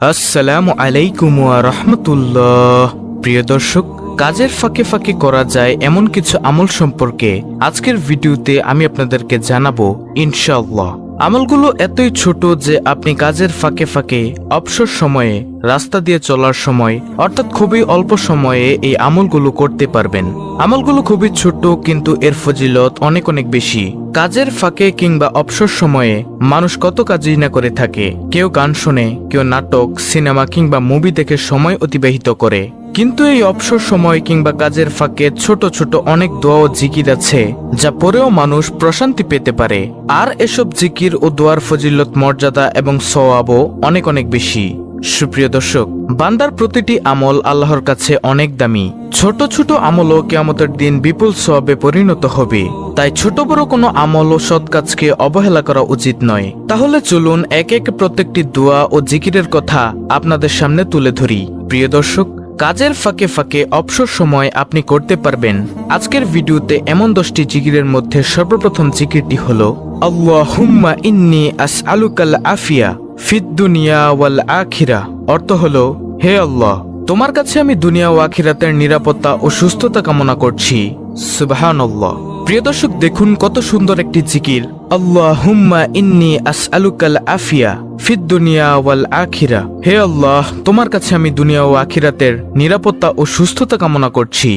আসসালামু আলাইকুম ওয়া রাহমাতুল্লাহ। প্রিয় দর্শক, কাজের ফাঁকে ফাঁকে করা যায় এমন কিছু আমল সম্পর্কে আজকের ভিডিওতে আমি আপনাদেরকে জানাবো ইনশাআল্লাহ। আমলগুলো এতই ছোট যে আপনি কাজের ফাঁকে ফাঁকে অবসর সময়ে, রাস্তা দিয়ে চলার সময় অর্থাৎ খুবই অল্প সময়ে এই আমলগুলো করতে পারবেন। আমলগুলো খুবই ছোট কিন্তু এর ফজিলত অনেক অনেক বেশি। কাজের ফাঁকে কিংবা অবসর সময়ে মানুষ কত কাজই না করে থাকে। কেউ গান শোনে, কেউ নাটক, সিনেমা কিংবা মুভি দেখে সময় অতিবাহিত করে। কিন্তু এই অবসর সময় কিংবা কাজের ফাঁকে ছোট ছোট অনেক দোয়া ও জিকির আছে যা পরেও মানুষ প্রশান্তি পেতে পারে। আর এসব জিকির ও দোয়ার ফজিলত, মর্যাদা এবং সওয়াবও অনেক অনেক বেশি। সুপ্রিয় দর্শক, বান্দার প্রতিটি আমল আল্লাহর কাছে অনেক দামি। ছোট ছোট আমলও কিয়ামতের দিন বিপুল সওয়াবে পরিণত হবে। তাই ছোট বড় কোনো আমল ও সৎ কাজকে অবহেলা করা উচিত নয়। তাহলে চলুন এক এক প্রত্যেকটি দোয়া ও জিকিরের কথা আপনাদের সামনে তুলে ধরি। প্রিয় দর্শক, কাজের ফাঁকে ফাঁকে অবসর সময় আপনি করতে পারবেন আজকের ভিডিওতে এমন 10টি জিকিরের মধ্যে সর্বপ্রথম জিকিরটি হলো আল্লাহুম্মা ইন্নী আসআলুকাল আফিয়া ফিদ দুনিয়া ওয়াল আখিরা। অর্থ হলো, হে আল্লাহ, তোমার কাছে আমি দুনিয়া ও আখিরাতের নিরাপত্তা ও সুস্থতা কামনা করছি। সুবহানাল্লাহ। প্রিয় দর্শক, দেখুন কত সুন্দর একটি জিকির। আল্লাহুম্মা ইন্নী আসআলুকাল আফিয়া ফিদ দুনিয়া ওয়াল আখিরা। হে আল্লাহ, তোমার কাছে আমি দুনিয়া ও আখিরাতের নিরাপত্তা ও সুস্থতা কামনা করছি।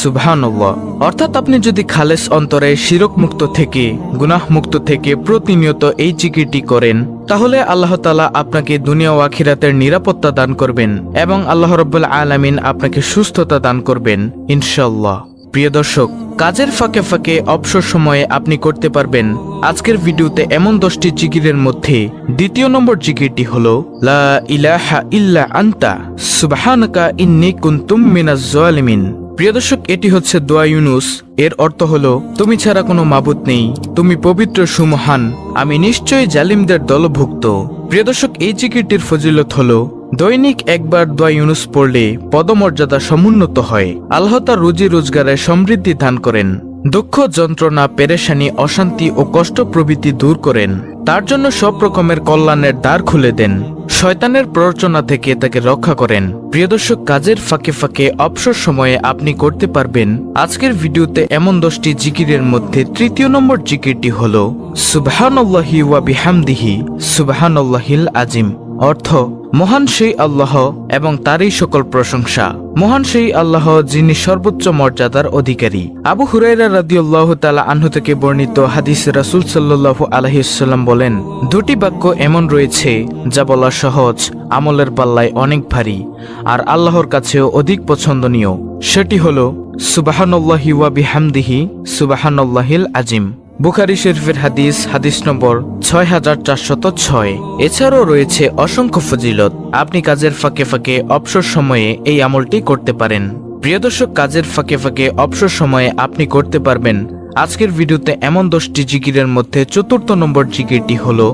সুবহানাল্লাহ। অর্থাৎ আপনি যদি খালেস অন্তরে শিরক মুক্ত থেকে, গুনাহ মুক্ত থেকে প্রতিনিয়ত এই জিকিরটি করেন, তাহলে আল্লাহ তাআলা আপনাকে দুনিয়া ও আখিরাতের নিরাপত্তা দান করবেন এবং আল্লাহ রাব্বুল আলামিন আপনাকে সুস্থতা দান করবেন ইনশাআল্লাহ। প্রিয় দর্শক, কাজের ফাঁকে ফাঁকে অবসর সময়ে আপনি করতে পারবেন আজকের ভিডিওতে এমন 10টি জিকিরের মধ্যে দ্বিতীয় নম্বর জিকিরটি হলো লা ইলাহা ইল্লা আনতা সুবহানাকা ইন্নী কুনতুম মিনাজ জালিমিন। প্রিয় দর্শক, এটি হচ্ছে দোয়া ইউনুস। এর অর্থ হলো, তুমি ছাড়া কোনো মাবুদ নেই, তুমি পবিত্র সুমহান, আমি নিশ্চয়ই জালিমদের দলভুক্ত। প্রিয় দর্শক, এই জিকিরটির ফজিলত হলো, দৈনিক একবার দোয়া ইউনুস পড়লে পদমর্যাদা সমুন্নত হয়। আল্লাহ তার রুজি রোজগারে সমৃদ্ধি দান করেন, দুঃখ, যন্ত্রণা, পেরেশানি, অশান্তি ও কষ্ট প্রভৃতি দূর করেন, তার জন্য সব রকমের কল্যাণের দ্বার খুলে দেন, শয়তানের প্ররোচনা থেকে তাকে রক্ষা করেন। প্রিয় দর্শক, কাজের ফাঁকে ফাঁকে অবসর সময়ে আপনি করতে পারবেন আজকের ভিডিওতে এমন 10টি জিকিরের মধ্যে তৃতীয় নম্বর জিকিরটি হলো সুবহানাল্লাহি ওয়া বিহামদিহি সুবহানাল্লাহিল আজিম। অর্থ, মহান সেই আল্লাহ এবং তারই সকল প্রশংসা। মহান সেই আল্লাহ যিনি সর্বোচ্চ মর্যাদার অধিকারী। আবু হুরায়রা রাদিয়াল্লাহু তাআলা আনহু থেকে বর্ণিত হাদিসে রাসূল সাল্লাল্লাহু আলাইহি ওয়াসাল্লাম বলেন, দুটি বাক্য এমন রয়েছে যা বলা সহজ, আমলের পাল্লায় অনেক ভারী আর আল্লাহর কাছেও অধিক পছন্দনীয়। সেটি হলো সুবহানাল্লাহি ওয়া বিহামদিহি সুবহানাল্লাহিল আজিম। বুখারী শরীফের হাদিস, হাদিস নম্বর 6406। এছাড়াও রয়েছে অসংখ্য ফজিলত। আপনি কাজের ফাঁকে ফাঁকে অবসর সময়ে এই আমলটি করতে পারেন। প্রিয় দর্শক, কাজের ফাঁকে ফাঁকে অবসর সময়ে আপনি করতে পারবেন আজকের ভিডিওতে এমন 10টি জিকিরের মধ্যে চতুর্থ নম্বর জিকিরটি হলো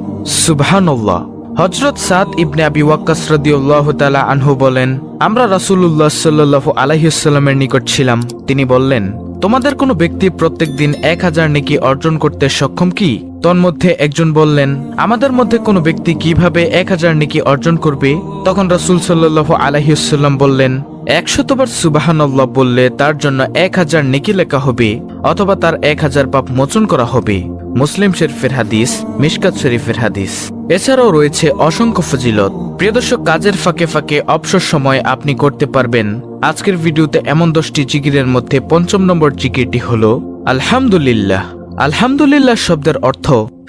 সুবহানাল্লাহ। হযরত সাদ ইবনে আবি ওয়াক্কাস রাদিয়াল্লাহু তাআলা আনহু বলেন, আমরা রাসূলুল্লাহ সাল্লাল্লাহু আলাইহি ওয়াসাল্লামের নিকট ছিলাম। তিনি বললেন, তোমাদের কোনো ব্যক্তি প্রত্যেক দিন 1000 নেকি অর্জন করতে সক্ষম কি? তন্মধ্যে একজন বললেন, আমাদের মধ্যে কোনো ব্যক্তি কিভাবে 1000 নেকি অর্জন করবে? তখন রাসূল সাল্লাল্লাহু আলাইহি ওয়াসাল্লাম বললেন, 100 বার সুবহানাল্লাহ বললে তার জন্য 1000 নেকি লেখা হবে অথবা তার 1000 পাপ মোচন করা হবে। মুসলিম শরীফের হাদিস, মিশকাত শরীফের হাদিস। এছাড়াও রয়েছে অসংখ্য ফজিলত। প্রিয় দর্শক, কাজের ফাঁকে ফাঁকে অবসর সময় আপনি করতে পারবেন আজকের ভিডিওতে এমন 10টি জিকিরের মধ্যে পঞ্চম নম্বর জিকিরটি হলো আলহামদুলিল্লাহ। আলহামদুলিল্লাহ শব্দের অর্থ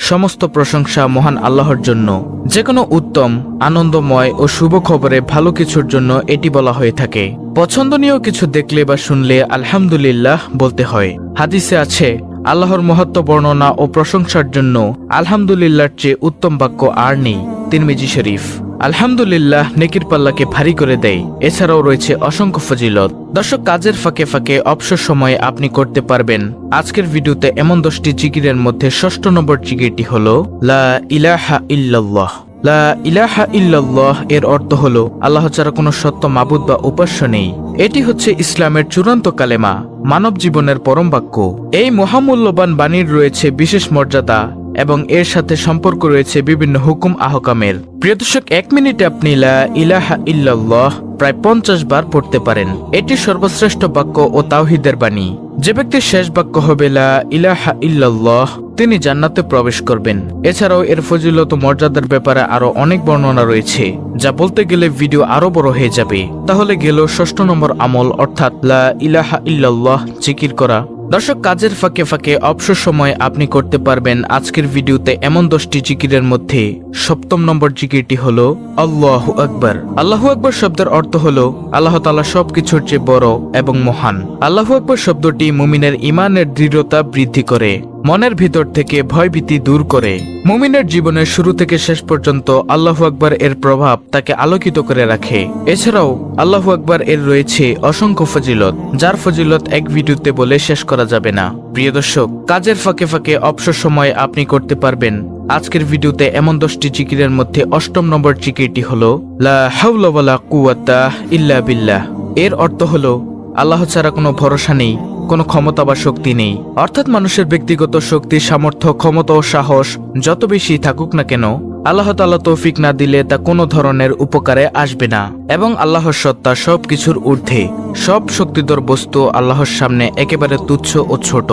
সমস্ত প্রশংসা মহান আল্লাহর জন্য। যে কোনো উত্তম, আনন্দময় ও শুভ খবরে ভালো কিছুর জন্য এটি বলা হয়ে থাকে। পছন্দনীয় কিছু দেখলে বা শুনলে আলহামদুলিল্লাহ বলতে হয়। হাদিসে আছে, আল্লাহর মহত্ব বর্ণনা ও প্রশংসার জন্য আলহামদুলিল্লাহর চেয়ে উত্তম বাক্য আর নেই। তিরমিজি শরীফ। আলহামদুলিল্লাহ নেকির পাল্লাকে ভারী করে দেয়। এছাড়াও রয়েছে অসংখ্য ফজিলত। দর্শক, কাজের ফাঁকে ফাঁকে অবসর সময়ে আপনি করতে পারবেন আজকের ভিডিওতে এমন 10টি জিকিরের মধ্যে ষষ্ঠ নম্বর জিকিরটি হলো লা ইলাহা ইল্লাল্লাহ। লা ইলাহা ইল্লাল্লাহ এর অর্থ হলো, আল্লাহ ছাড়া কোনো সত্য মাবুদ বা উপাস্য নেই। এটি হচ্ছে ইসলামের চূড়ান্ত কালেমা, মানব জীবনের পরম বাক্য। এই মহামূল্যবান বাণীর রয়েছে বিশেষ মর্যাদা এবং এর সাথে সম্পর্ক রয়েছে বিভিন্ন হুকুম আহকামের। প্রিয় দর্শক, 1 মিনিটে আপনি লা ইলাহা ইল্লাল্লাহ প্রায় 50 বার পড়তে পারেন। এটি সর্বশ্রেষ্ঠ বাক্য ও তাওহীদের বাণী। যে ব্যক্তির শেষ বাক্য হবে লা ইলাহা ইল্লাল্লাহ, তিনি জান্নাতে প্রবেশ করবেন। এছাড়াও এর ফজিলত ও মর্যাদার ব্যাপারে আরো অনেক বর্ণনা রয়েছে, যা বলতে গেলে ভিডিও আরো বড় হয়ে যাবে। তাহলে গেল 6 নম্বর আমল, অর্থাৎ লা ইলাহা ইল্লাল্লাহ জিকির করা। দর্শক, কাজের ফাঁকে ফাঁকে অবসর সময় আপনি করতে পারবেন আজকের ভিডিওতে এমন 10টি জিকিরের মধ্যে 7ম নম্বর জিকিরটি হলো আল্লাহু আকবার। আল্লাহু আকবার শব্দের অর্থ হলো আল্লাহ তাআলা সবকিছুর চেয়ে বড় এবং মহান। আল্লাহু আকবার শব্দটি মুমিনের ঈমানের দৃঢ়তা বৃদ্ধি করে, মনের ভিতর থেকে ভয়ভীতি দূর করে। মুমিনের জীবনের শুরু থেকে শেষ পর্যন্ত আল্লাহু আকবার এর প্রভাব তাকে আলোকিত করে রাখে। এছাড়াও আল্লাহু আকবার এর রয়েছে অসংখ্য ফজিলত, যার ফজিলত এক ভিডিওতে বলে শেষ করা যাবে না। প্রিয় দর্শক, কাজের ফাঁকে ফাঁকে অবসর সময় আপনি করতে পারবেন আজকের ভিডিওতে এমন 10টি জিকিরের মধ্যে 8ম নম্বর জিকিরটি হলো লা হাওলা ওয়ালা কুওয়াতা ইল্লা বিল্লাহ। এর অর্থ হলো আল্লাহ ছাড়া কোনো ভরসা নেই, কোনো ক্ষমতা বা শক্তি নেই। অর্থাৎ মানুষের ব্যক্তিগত শক্তি, সামর্থ্য, ক্ষমতা ও সাহস যত বেশি থাকুক না কেন, আল্লাহ তাআলা তৌফিক না দিলে তা কোনো ধরনের উপকারে আসবে না। এবং আল্লাহর সত্তা সবকিছুর ঊর্ধ্বে, সব শক্তিধর বস্তু আল্লাহর সামনে একেবারে তুচ্ছ ও ছোট।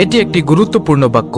এটি একটি গুরুত্বপূর্ণ বাক্য।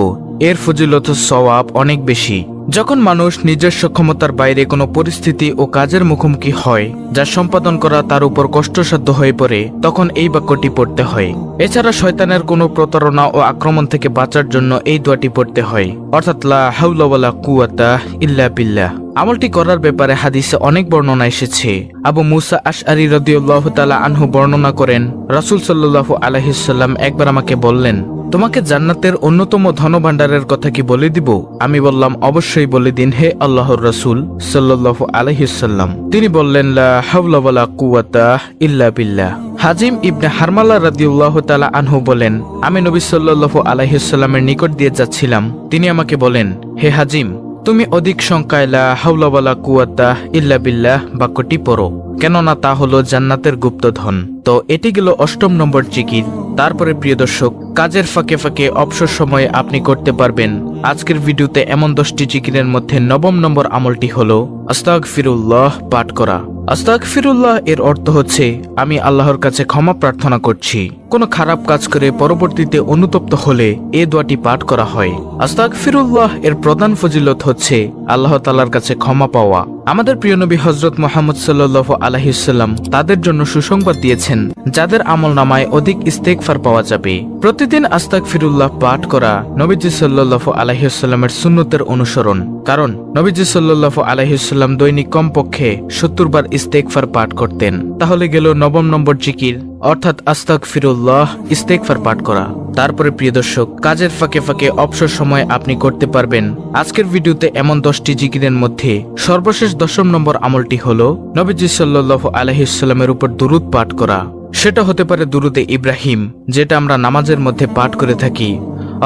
এর ফজিলত ও সওয়াব অনেক বেশি। যখন মানুষ নিজস্ব ক্ষমতার বাইরে কোনো পরিস্থিতি ও কাজের মুখোমুখি হয় যা সম্পাদন করা তার উপর কষ্টসাধ্য হয়ে পড়ে, তখন এই বাক্যটি পড়তে হয়। এছাড়া শয়তানের কোনো প্রতারণা ও আক্রমণ থেকে বাঁচার জন্য এই দোয়াটি পড়তে হয়, অর্থাৎ লা হাওলা ওয়ালা কুওয়াতা ইল্লা বিল্লাহ। আমলটি করার ব্যাপারে হাদিসে অনেক বর্ণনা এসেছে। আবু মুসা আশআরী রাদিয়াল্লাহু তাআলা আনহু বর্ণনা করেন, রাসূল সাল্লাল্লাহু আলাইহি সাল্লাম একবার আমাকে বললেন, তোমাকে জান্নাতের অন্যতম ধনভাণ্ডারের কথা কি বলে দিব? আমি বললাম, অবশ্যই বলে দিন হে আল্লাহর রাসূল সাল্লাল্লাহু আলাইহি সাল্লাম। তিনি বললেন, লা হাওলা ওয়ালা কুওয়াতা ইল্লা বিল্লাহ। হাজিম ইবনে হারমালা রাদিয়াল্লাহু তাআলা আনহু বলেন, আমি নবী সাল্লাল্লাহু আলাইহি সাল্লামের নিকট দিয়ে যাচ্ছিলাম। তিনি আমাকে বলেন, হে হাজিম, তুমি অধিক সংখ্যায় লা হাওলা ওয়ালা কুওয়াতা ইল্লা বিল্লাহ বাক্যটি পড়ো, কেননা তা হলো জান্নাতের গুপ্তধন। তো এটি গেল 8ম নম্বর জিকির। তারপরে প্রিয় দর্শক, কাজের ফাঁকে ফাঁকে অবসর সময়ে আপনি করতে পারবেন আজকের ভিডিওতে এমন 10টি জিকিরের মধ্যে 9ম নম্বর আমলটি হলো আস্তাগফিরুল্লাহ পাঠ করা। আস্তাগফিরুল্লাহ এর অর্থ হচ্ছে আমি আল্লাহর কাছে ক্ষমা প্রার্থনা করছি। কোনো খারাপ কাজ করে পরবর্তীতে অনুতপ্ত হলে এই দোয়াটি পাঠ করা হয়। আস্তাগফিরুল্লাহ এর প্রধান ফজিলত হচ্ছে আল্লাহ তাআলার কাছে ক্ষমা পাওয়া। আমাদের প্রিয় নবী হযরত মুহাম্মদ সাল্লাল্লাহু আলাইহি সাল্লাম তাদের জন্য সুসংবাদ দিয়েছেন, যাদের আমলনামায় অধিক ইস্তেগফার পাওয়া যাবে। প্রতিদিন আস্তাগফিরুল্লাহ পাঠ করা নবীজি সাল্লাল্লাহু আলাইহি সাল্লামের সুন্নতের অনুসরণ, কারণ নবীজি সাল্লাল্লাহু আলাইহি সাল্লাম দৈনিক কমপক্ষে 70 বার ইস্তেগফার পাঠ করতেন। তাহলে গেল 9ম নম্বর জিকির, অর্থাৎ আস্তাগফিরুল্লাহ ইস্তেগফার পাঠ করা। তারপরে প্রিয় দর্শক, কাজের ফাঁকে ফাঁকে অবসর সময় আপনি করতে পারবেন আজকের ভিডিওতে এমন 10টি জিকিরের মধ্যে সর্বশেষ 10ম নম্বর আমলটি হলো নবীজি সাল্লাল্লাহু আলাইহি সাল্লামের উপর দুরূদ পাঠ করা। সেটা হতে পারে দুরুদে ইব্রাহিম, যেটা আমরা নামাজের মধ্যে পাঠ করে থাকি,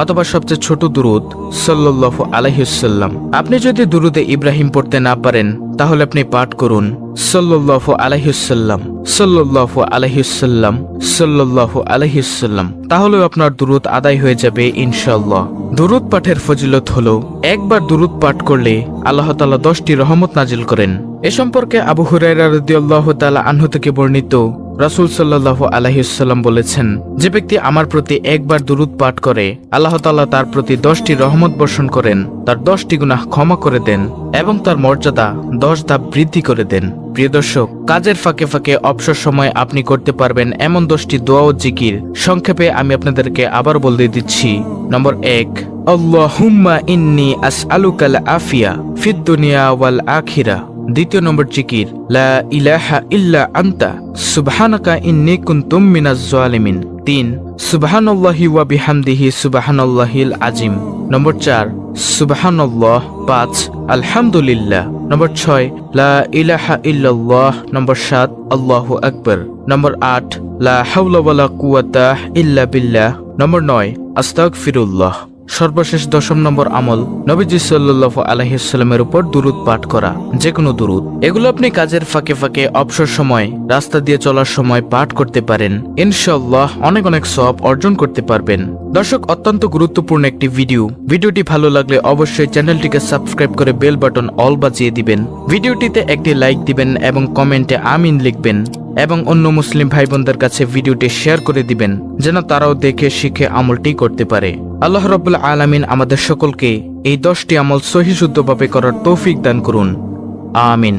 অথবা সবচেয়ে ছোট দুরুদ সাল্লাল্লাহু আলাইহি সাল্লাম। আপনি যদি দুরুদে ইব্রাহিম পড়তে না পারেন, তাহলে আপনি পাঠ করুন সাল্লাল্লাহু আলাইহি সাল্লাম সাল্লাল্লাহু আলাইহি সাল্লাম সাল্লাল্লাহু আলাইহি সাল্লাম। তাহলে আপনার দুরুদ আদায় হয়ে যাবে ইনশাআল্লাহ। দুরুদ পাঠের ফজিলত হলো, একবার দুরুদ পাঠ করলে আল্লাহ তাআলা 10টি রহমত নাজিল করেন। এ সম্পর্কে আবু হুরায়রা রাদিয়াল্লাহু তাআলা আনহু থেকে বর্ণিত, রাসূল সাল্লাল্লাহু আলাইহি সাল্লাম বলেছেন, যে ব্যক্তি আমার প্রতি একবার দুরুদ পাঠ করে, আল্লাহ তাআলা তার প্রতি 10টি রহমত বর্ষণ করেন, তার 10টি গুনাহ ক্ষমা করে দেন এবং তার মর্যাদা 10 ধাপ বৃদ্ধি করে দেন। প্রিয় দর্শক, কাজের ফাঁকে ফাঁকে অবসর সময় আপনি করতে পারবেন এমন 10টি দোয়া ও জিকির। সংক্ষেপে আমি আপনাদেরকে আবার বলে দিচ্ছি। নম্বর 1, আল্লাহুম্মা ইন্নী আসআলুকাল আফিয়া ফিদ দুনিয়া ওয়াল আখিরা। দ্বিতীয় নম্বর জিকির, লা ইলাহা ইল্লা আনতা সুবহানাকা ইন্নী কুনতু মিনাজ জালিমিন। 3, সুবহানাল্লাহি ওয়া বিহামদিহি সুবহানাল্লাহিল আযীম। নম্বর 4, সুবহানাল্লাহ। 5, আলহামদুলিল্লাহ। নম্বর 6, লা ইলাহা ইল্লাল্লাহ। নম্বর 7, আল্লাহু আকবার। নম্বর 8, লা হাওলা ওয়ালা কুওয়াতা ইল্লা বিল্লাহ। নম্বর 9, আস্তাগফিরুল্লাহ। সর্বশেষ 10 নম্বর আমল, নবীজি সাল্লাল্লাহু আলাইহি ওয়াসাল্লামের উপর দুরূদ পাঠ করা, যে কোনো দুরূদ। এগুলো আপনি কাজের ফাঁকে ফাঁকে, অবসর সময়, রাস্তা দিয়ে চলার সময় পাঠ করতে পারেন। ইনশাআল্লাহ অনেক অনেক সওয়াব অর্জন করতে পারবেন। দর্শক, অত্যন্ত গুরুত্বপূর্ণ একটি ভিডিওটি ভালো লাগলে অবশ্যই চ্যানেলটিকে সাবস্ক্রাইব করে বেল বাটন অল বাজিয়ে দিবেন। ভিডিওটিতে একটি লাইক দিবেন এবং কমেন্টে আমিন লিখবেন এবং অন্য মুসলিম ভাই বোনদের কাছে ভিডিওটি শেয়ার করে দিবেন, যেন তারাও দেখে শিখে আমলটি করতে পারে। আল্লাহ রাব্বুল আলামিন আমাদের সকলকে এই 10টি আমল সহিহ শুদ্ধভাবে করার তৌফিক দান করুন। আমিন।